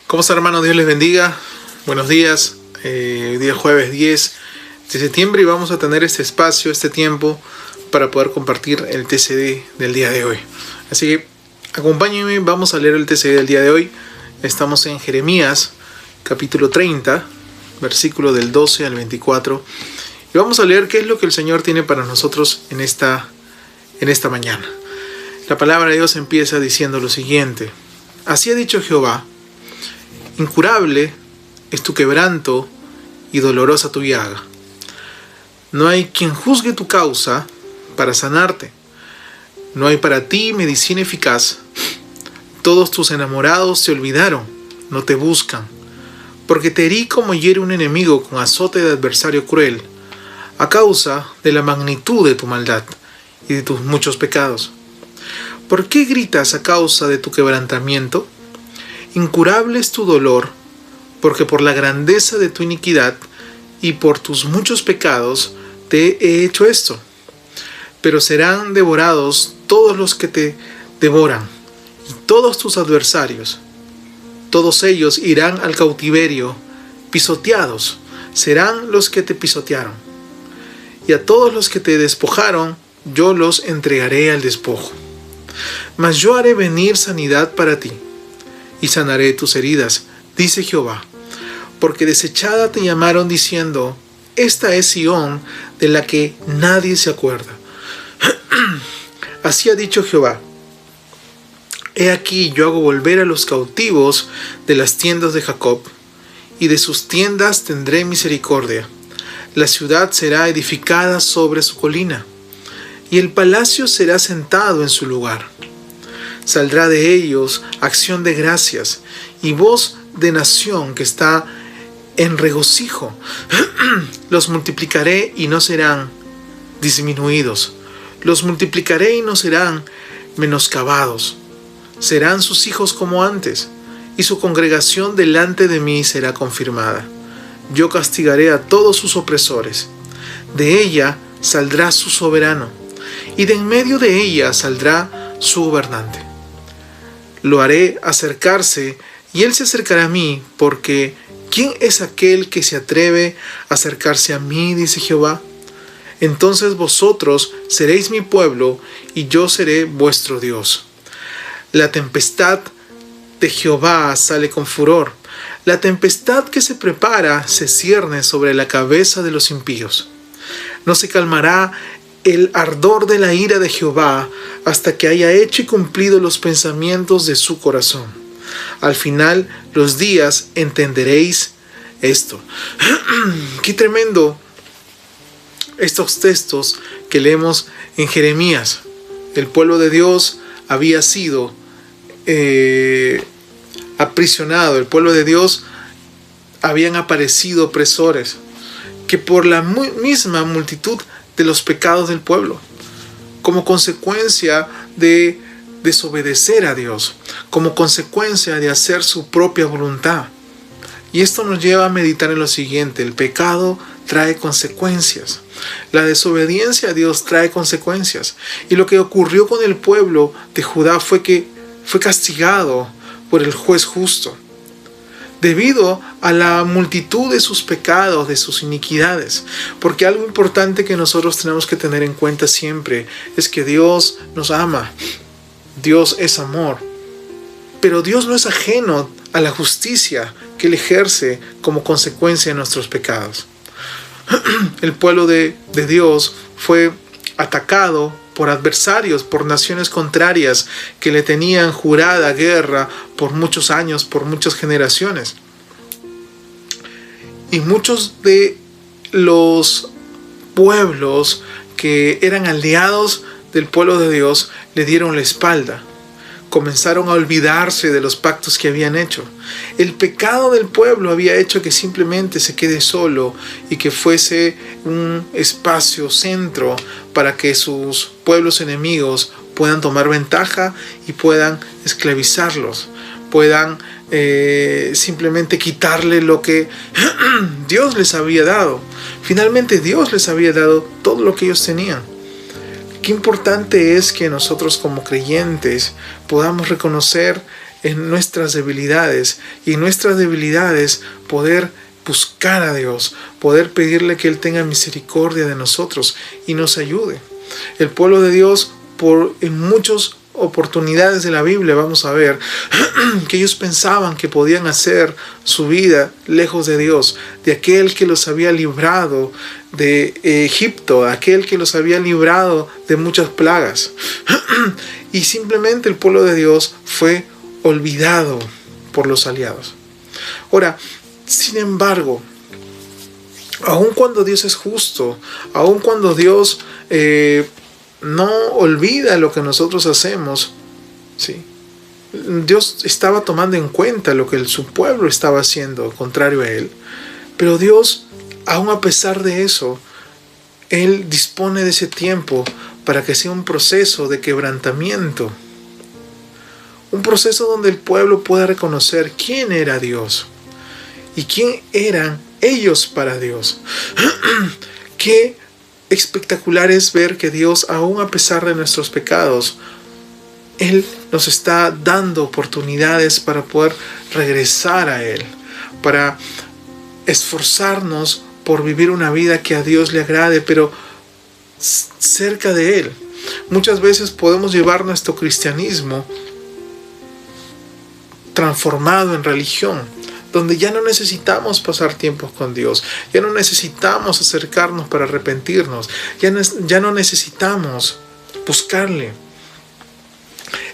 ¿Cómo está, hermano? Dios les bendiga. Buenos días. Día jueves 10 de septiembre y vamos a tener este espacio, este tiempo para poder compartir el TCD del día de hoy. Así que acompáñenme, vamos a leer el TCD del día de hoy. Estamos en Jeremías, capítulo 30, versículo del 12 al 24. Y vamos a leer qué es lo que el Señor tiene para nosotros en esta mañana. La palabra de Dios empieza diciendo lo siguiente: Así ha dicho Jehová: incurable es tu quebranto y dolorosa tu llaga. No hay quien juzgue tu causa para sanarte. No hay para ti medicina eficaz. Todos tus enamorados te olvidaron, no te buscan. Porque te herí como hiere un enemigo con azote de adversario cruel, a causa de la magnitud de tu maldad y de tus muchos pecados. ¿Por qué gritas a causa de tu quebrantamiento? Incurable es tu dolor, porque por la grandeza de tu iniquidad y por tus muchos pecados te he hecho esto. Pero serán devorados todos los que te devoran, y todos tus adversarios. Todos ellos irán al cautiverio, pisoteados serán los que te pisotearon. Y a todos los que te despojaron, yo los entregaré al despojo. Mas yo haré venir sanidad para ti, y sanaré tus heridas, dice Jehová. Porque desechada te llamaron diciendo: esta es Sión, de la que nadie se acuerda. Así ha dicho Jehová: he aquí yo hago volver a los cautivos de las tiendas de Jacob, y de sus tiendas tendré misericordia. La ciudad será edificada sobre su colina, y el palacio será sentado en su lugar. Saldrá de ellos acción de gracias y voz de nación que está en regocijo. Los multiplicaré y no serán disminuidos. Los multiplicaré y no serán menoscabados. Serán sus hijos como antes, y su congregación delante de mí será confirmada. Yo castigaré a todos sus opresores. De ella saldrá su soberano, y de en medio de ella saldrá su gobernante. Lo haré acercarse, y él se acercará a mí, porque ¿quién es aquel que se atreve a acercarse a mí?, dice Jehová. Entonces vosotros seréis mi pueblo, y yo seré vuestro Dios. La tempestad de Jehová sale con furor. La tempestad que se prepara se cierne sobre la cabeza de los impíos. No se calmará el ardor de la ira de Jehová hasta que haya hecho y cumplido los pensamientos de su corazón. Al final los días entenderéis esto. Qué tremendo estos textos que leemos en Jeremías. El pueblo de Dios había sido aprisionado. El pueblo de Dios habían aparecido opresores que por la misma multitud de los pecados del pueblo, como consecuencia de desobedecer a Dios, como consecuencia de hacer su propia voluntad. Y esto nos lleva a meditar en lo siguiente: el pecado trae consecuencias. La desobediencia a Dios trae consecuencias. Y lo que ocurrió con el pueblo de Judá fue que fue castigado por el juez justo, debido a la multitud de sus pecados, de sus iniquidades. Porque algo importante que nosotros tenemos que tener en cuenta siempre es que Dios nos ama. Dios es amor. Pero Dios no es ajeno a la justicia que Él ejerce como consecuencia de nuestros pecados. El pueblo de Dios fue atacado por adversarios, por naciones contrarias que le tenían jurada guerra por muchos años, por muchas generaciones. Y muchos de los pueblos que eran aliados del pueblo de Dios le dieron la espalda. Comenzaron a olvidarse de los pactos que habían hecho. El pecado del pueblo había hecho que simplemente se quede solo y que fuese un espacio centro para que sus pueblos enemigos puedan tomar ventaja y puedan esclavizarlos, puedan simplemente quitarle lo que Dios les había dado. Finalmente Dios les había dado todo lo que ellos tenían. Qué importante es que nosotros como creyentes podamos reconocer en nuestras debilidades, y en nuestras debilidades poder buscar a Dios, poder pedirle que Él tenga misericordia de nosotros y nos ayude. El pueblo de Dios, en muchas oportunidades de la Biblia vamos a ver que ellos pensaban que podían hacer su vida lejos de Dios, de aquel que los había librado de Egipto, aquel que los había librado de muchas plagas. Y simplemente el pueblo de Dios fue olvidado por los aliados. Ahora, sin embargo, aun cuando Dios es justo, aun cuando Dios no olvida lo que nosotros hacemos, ¿sí? Dios estaba tomando en cuenta lo que su pueblo estaba haciendo contrario a Él, pero Dios, aun a pesar de eso, Él dispone de ese tiempo para que sea un proceso de quebrantamiento, un proceso donde el pueblo pueda reconocer quién era Dios y quién eran ellos para Dios. Qué espectacular es ver que Dios, aún a pesar de nuestros pecados, Él nos está dando oportunidades para poder regresar a Él, para esforzarnos por vivir una vida que a Dios le agrade, pero cerca de Él. Muchas veces podemos llevar nuestro cristianismo transformado en religión, donde ya no necesitamos pasar tiempos con Dios, ya no necesitamos acercarnos para arrepentirnos, ya no necesitamos buscarle.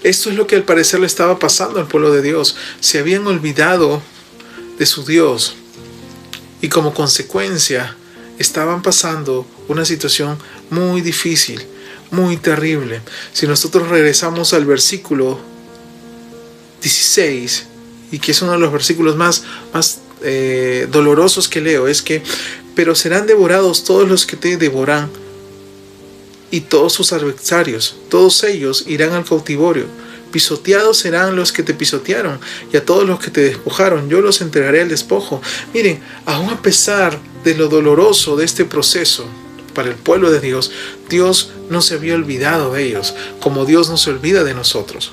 Esto es lo que al parecer le estaba pasando al pueblo de Dios. Se habían olvidado de su Dios y como consecuencia estaban pasando una situación muy difícil, muy terrible. Si nosotros regresamos al versículo 16, y que es uno de los versículos más dolorosos que leo, es que: pero serán devorados todos los que te devoran, y todos sus adversarios, todos ellos irán al cautiverio. Pisoteados serán los que te pisotearon, y a todos los que te despojaron yo los entregaré al despojo. Miren, aún a pesar de lo doloroso de este proceso para el pueblo de Dios, Dios no se había olvidado de ellos, como Dios no se olvida de nosotros.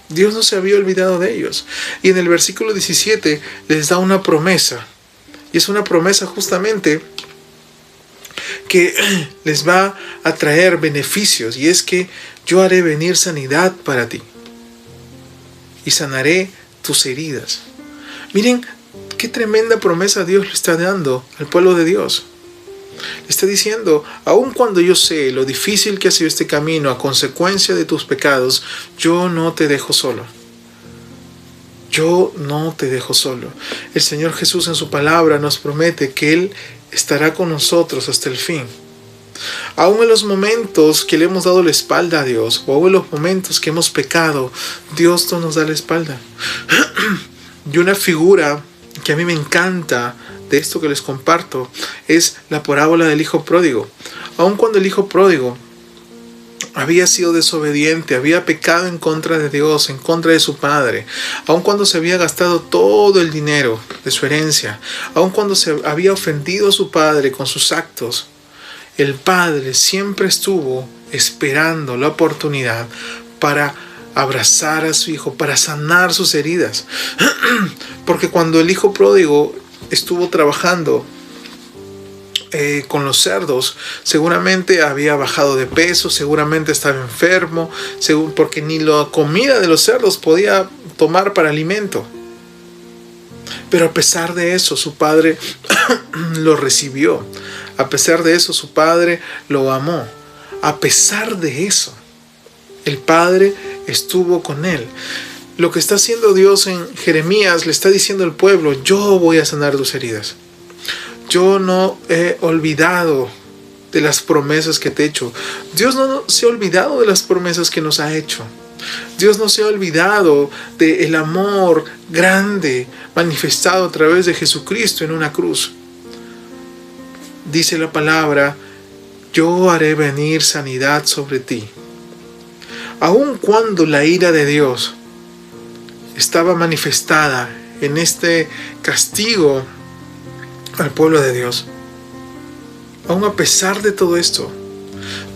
Dios no se había olvidado de ellos. Y en el versículo 17 les da una promesa. Y es una promesa justamente que les va a traer beneficios. Y es que yo haré venir sanidad para ti. Y sanaré tus heridas. Miren qué tremenda promesa Dios le está dando al pueblo de Dios. Le está diciendo: aun cuando yo sé lo difícil que ha sido este camino a consecuencia de tus pecados, yo no te dejo solo. Yo no te dejo solo. El Señor Jesús en su palabra nos promete que Él estará con nosotros hasta el fin. Aún en los momentos que le hemos dado la espalda a Dios, o aún en los momentos que hemos pecado, Dios no nos da la espalda. Y una figura que a mí me encanta de esto que les comparto es la parábola del hijo pródigo. Aun cuando el hijo pródigo había sido desobediente, había pecado en contra de Dios, en contra de su padre, aun cuando se había gastado todo el dinero de su herencia, aun cuando se había ofendido a su padre con sus actos, el padre siempre estuvo esperando la oportunidad para abrazar a su hijo, para sanar sus heridas. Porque cuando el hijo pródigo estuvo trabajando con los cerdos, seguramente había bajado de peso, seguramente estaba enfermo, porque ni la comida de los cerdos podía tomar para alimento. Pero a pesar de eso, su padre lo recibió. A pesar de eso, su padre lo amó. A pesar de eso, el padre estuvo con él. Lo que está haciendo Dios en Jeremías, le está diciendo al pueblo: yo voy a sanar tus heridas. Yo no he olvidado de las promesas que te he hecho. Dios no se ha olvidado de las promesas que nos ha hecho. Dios no se ha olvidado del amor grande manifestado a través de Jesucristo en una cruz. Dice la palabra: yo haré venir sanidad sobre ti. Aun cuando la ira de Dios estaba manifestada en este castigo al pueblo de Dios, aun a pesar de todo esto,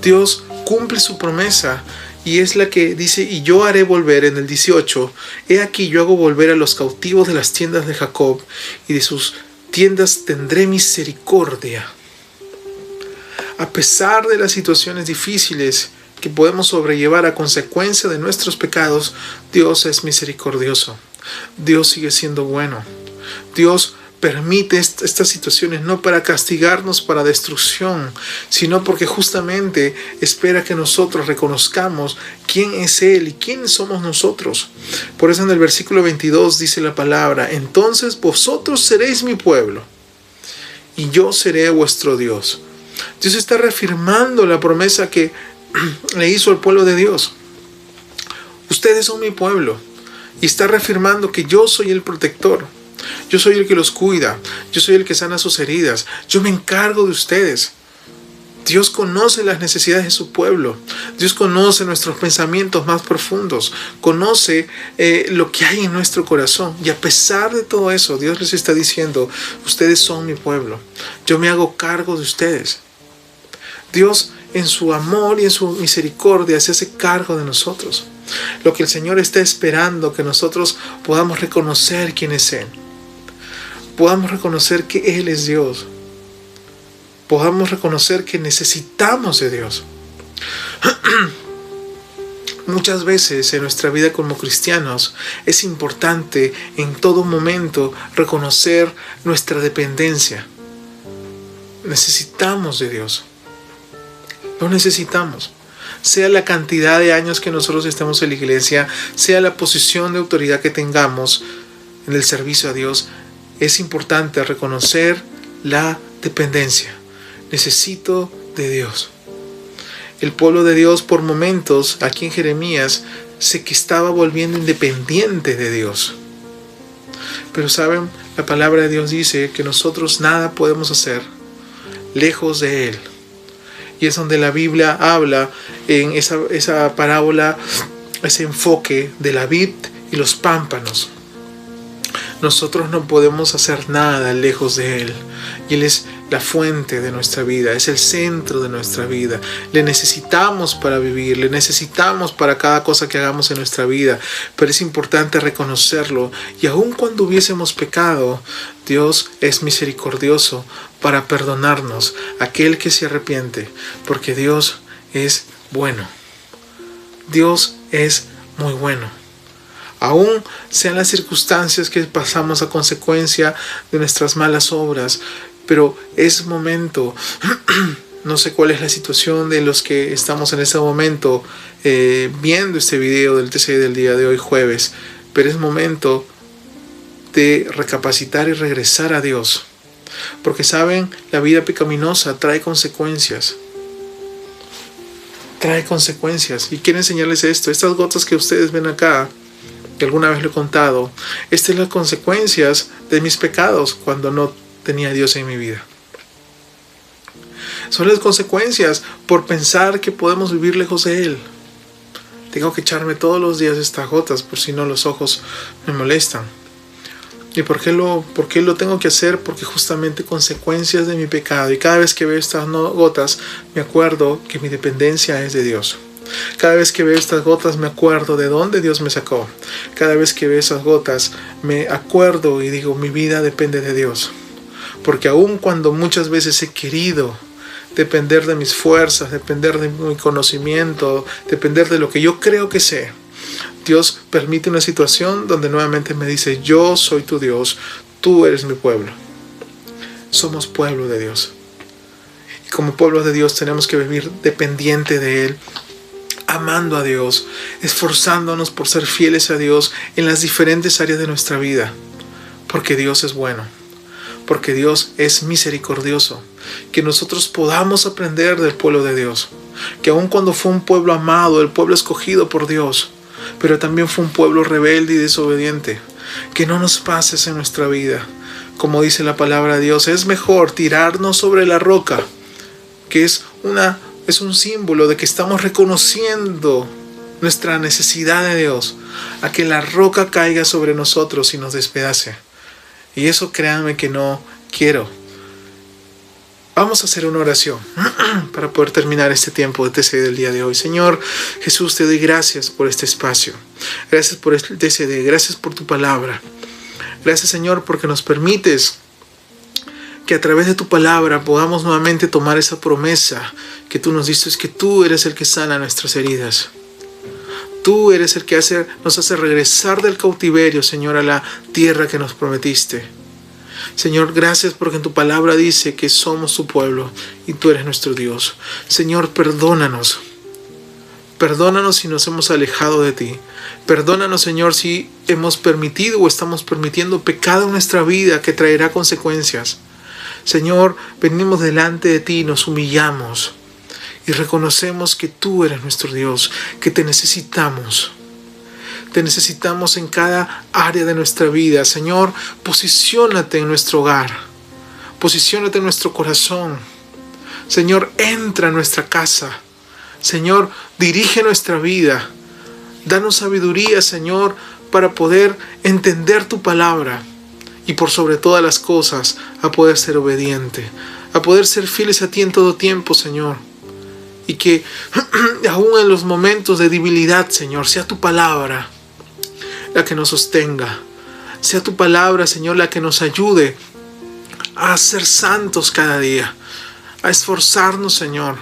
Dios cumple su promesa, y es la que dice: y yo haré volver, en el 18, he aquí yo hago volver a los cautivos de las tiendas de Jacob, y de sus tiendas tendré misericordia. A pesar de las situaciones difíciles que podemos sobrellevar a consecuencia de nuestros pecados, Dios es misericordioso. Dios sigue siendo bueno. Dios permite estas situaciones no para castigarnos para destrucción, sino porque justamente espera que nosotros reconozcamos quién es Él y quiénes somos nosotros. Por eso en el versículo 22 dice la palabra: entonces vosotros seréis mi pueblo y yo seré vuestro Dios. Dios está reafirmando la promesa que le hizo al pueblo de Dios. Ustedes son mi pueblo. Y está reafirmando que yo soy el protector. Yo soy el que los cuida. Yo soy el que sana sus heridas. Yo me encargo de ustedes. Dios conoce las necesidades de su pueblo. Dios conoce nuestros pensamientos más profundos. Conoce lo que hay en nuestro corazón. Y a pesar de todo eso, Dios les está diciendo: ustedes son mi pueblo. Yo me hago cargo de ustedes. Dios, en su amor y en su misericordia, se hace cargo de nosotros. Lo que el Señor está esperando, que nosotros podamos reconocer quién es Él. Podamos reconocer que Él es Dios. Podamos reconocer que necesitamos de Dios. Muchas veces en nuestra vida como cristianos es importante en todo momento reconocer nuestra dependencia. Necesitamos de Dios. Lo necesitamos. Sea la cantidad de años que nosotros estemos en la iglesia, sea la posición de autoridad que tengamos en el servicio a Dios, es importante reconocer la dependencia. Necesito de Dios. El pueblo de Dios por momentos, aquí en Jeremías, sé que estaba volviendo independiente de Dios. Pero saben, la palabra de Dios dice que nosotros nada podemos hacer lejos de Él. Y es donde la Biblia habla en esa parábola, ese enfoque de la vid y los pámpanos. Nosotros no podemos hacer nada lejos de Él. Y Él es la fuente de nuestra vida, es el centro de nuestra vida. Le necesitamos para vivir, le necesitamos para cada cosa que hagamos en nuestra vida. Pero es importante reconocerlo. Y aun cuando hubiésemos pecado, Dios es misericordioso para perdonarnos, aquel que se arrepiente, porque Dios es bueno. Dios es muy bueno. Aún sean las circunstancias que pasamos a consecuencia de nuestras malas obras, pero es momento, no sé cuál es la situación de los que estamos en este momento viendo este video del TC del día de hoy jueves, pero es momento de recapacitar y regresar a Dios. Porque saben, la vida pecaminosa trae consecuencias. Trae consecuencias. Y quiero enseñarles esto. Estas gotas que ustedes ven acá, que alguna vez lo he contado, estas son las consecuencias de mis pecados cuando no tenía a Dios en mi vida. Son las consecuencias por pensar que podemos vivir lejos de Él. Tengo que echarme todos los días estas gotas, por si no los ojos me molestan. ¿Y por qué lo tengo que hacer? Porque justamente consecuencias de mi pecado. Y cada vez que veo estas gotas, me acuerdo que mi dependencia es de Dios. Cada vez que veo estas gotas, me acuerdo de dónde Dios me sacó. Cada vez que veo esas gotas, me acuerdo y digo, mi vida depende de Dios. Porque aun cuando muchas veces he querido depender de mis fuerzas, depender de mi conocimiento, depender de lo que yo creo que sé, Dios permite una situación donde nuevamente me dice: yo soy tu Dios, tú eres mi pueblo. Somos pueblo de Dios. Y como pueblo de Dios tenemos que vivir dependiente de Él, amando a Dios, esforzándonos por ser fieles a Dios en las diferentes áreas de nuestra vida. Porque Dios es bueno. Porque Dios es misericordioso. Que nosotros podamos aprender del pueblo de Dios. Que aun cuando fue un pueblo amado, el pueblo escogido por Dios, pero también fue un pueblo rebelde y desobediente. Que no nos pases en nuestra vida. Como dice la palabra de Dios, es mejor tirarnos sobre la roca, que es un símbolo de que estamos reconociendo nuestra necesidad de Dios, a que la roca caiga sobre nosotros y nos despedace. Y eso créanme que no quiero. Vamos a hacer una oración para poder terminar este tiempo de TCD del día de hoy. Señor Jesús, te doy gracias por este espacio. Gracias por este TCD. Gracias por tu palabra. Gracias, Señor, porque nos permites que a través de tu palabra podamos nuevamente tomar esa promesa que tú nos diste, es que tú eres el que sana nuestras heridas. Tú eres el que nos hace regresar del cautiverio, Señor, a la tierra que nos prometiste. Señor, gracias porque en tu palabra dice que somos tu pueblo y tú eres nuestro Dios. Señor, perdónanos. Perdónanos si nos hemos alejado de ti. Perdónanos, Señor, si hemos permitido o estamos permitiendo pecado en nuestra vida que traerá consecuencias. Señor, venimos delante de ti y nos humillamos y reconocemos que tú eres nuestro Dios, que te necesitamos. Te necesitamos en cada área de nuestra vida. Señor, posiciónate en nuestro hogar. Posiciónate en nuestro corazón. Señor, entra en nuestra casa. Señor, dirige nuestra vida. Danos sabiduría, Señor, para poder entender tu palabra. Y por sobre todas las cosas, a poder ser obediente. A poder ser fieles a ti en todo tiempo, Señor. Y que aún en los momentos de debilidad, Señor, sea tu palabra la que nos sostenga. Sea tu palabra, Señor, la que nos ayude a ser santos cada día, a esforzarnos, Señor.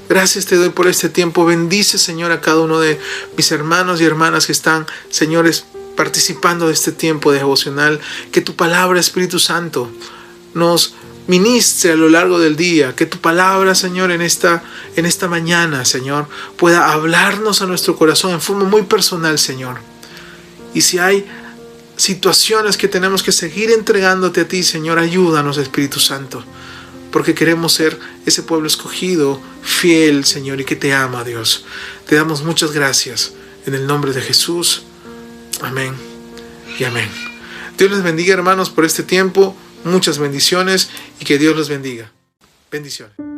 Gracias te doy por este tiempo. Bendice, Señor, a cada uno de mis hermanos y hermanas que están, señores, participando de este tiempo devocional. Que tu palabra, Espíritu Santo, nos ministre a lo largo del día. Que tu palabra, Señor, en esta mañana, Señor, pueda hablarnos a nuestro corazón en forma muy personal, Señor. Y si hay situaciones que tenemos que seguir entregándote a ti, Señor, ayúdanos, Espíritu Santo, porque queremos ser ese pueblo escogido, fiel, Señor, y que te ama, Dios. Te damos muchas gracias en el nombre de Jesús. Amén y amén. Dios les bendiga, hermanos, por este tiempo. Muchas bendiciones y que Dios los bendiga. Bendiciones.